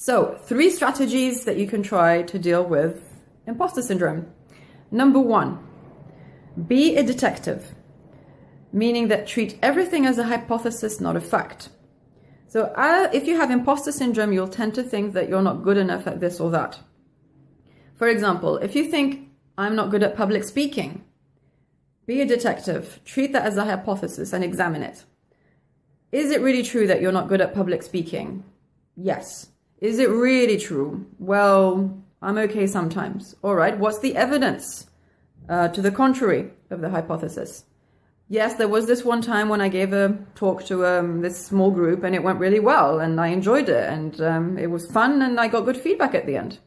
So 3 strategies that you can try to deal with imposter syndrome. Number 1, be a detective, meaning that treat everything as a hypothesis, not a fact. So if you have imposter syndrome, you'll tend to think that you're not good enough at this or that. For example, if you think, I'm not good at public speaking, be a detective, treat that as a hypothesis and examine it. Is it really true that you're not good at public speaking? Yes. Is it really true? Well, I'm okay sometimes. All right, what's the evidence to the contrary of the hypothesis? Yes, there was this one time when I gave a talk to this small group and it went really well and I enjoyed it and it was fun and I got good feedback at the end.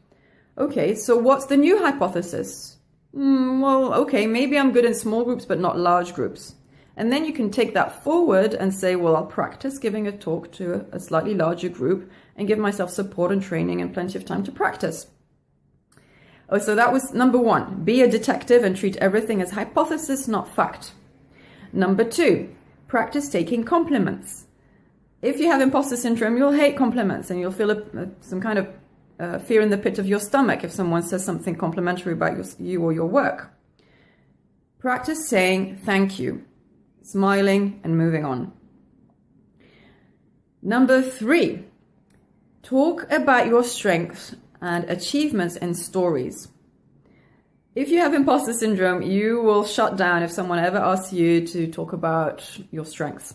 Okay, so what's the new hypothesis? Well, okay, maybe I'm good in small groups but not large groups. And then you can take that forward and say, well, I'll practice giving a talk to a slightly larger group and give myself support and training and plenty of time to practice. Oh, so that was number 1, be a detective and treat everything as hypothesis, not fact. Number 2, practice taking compliments. If you have imposter syndrome, you'll hate compliments and you'll feel some kind of fear in the pit of your stomach if someone says something complimentary about you or your work. Practice saying thank you, smiling and moving on. Number 3, talk about your strengths and achievements in stories. If you have imposter syndrome, you will shut down if someone ever asks you to talk about your strengths.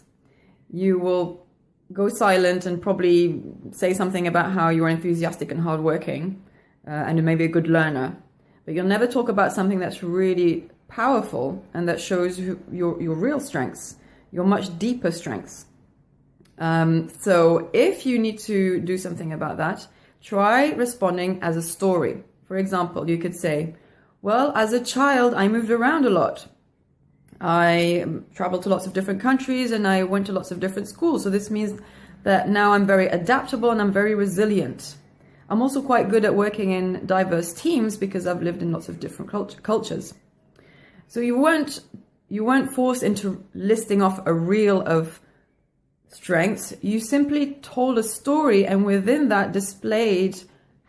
You will go silent and probably say something about how you're enthusiastic and hardworking and maybe a good learner. But you'll never talk about something that's really powerful and that shows your real strengths, your much deeper strengths. So if you need to do something about that, try responding as a story. For example, you could say, well, as a child, I moved around a lot. I traveled to lots of different countries and I went to lots of different schools. So this means that now I'm very adaptable and I'm very resilient. I'm also quite good at working in diverse teams because I've lived in lots of different cultures. So you weren't forced into listing off a reel of strengths. You simply told a story and within that displayed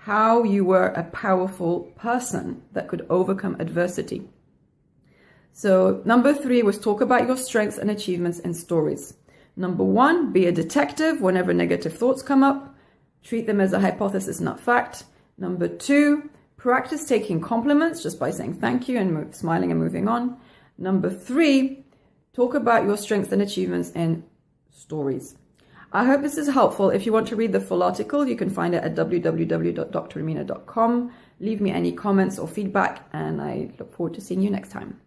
how you were a powerful person that could overcome adversity. So number 3 was talk about your strengths and achievements in stories. Number 1, be a detective whenever negative thoughts come up. Treat them as a hypothesis, not fact. Number 2, practice taking compliments just by saying thank you and smiling and moving on. Number 3, talk about your strengths and achievements in stories. I hope this is helpful. If you want to read the full article, you can find it at www.dremina.com. Leave me any comments or feedback, and I look forward to seeing you next time.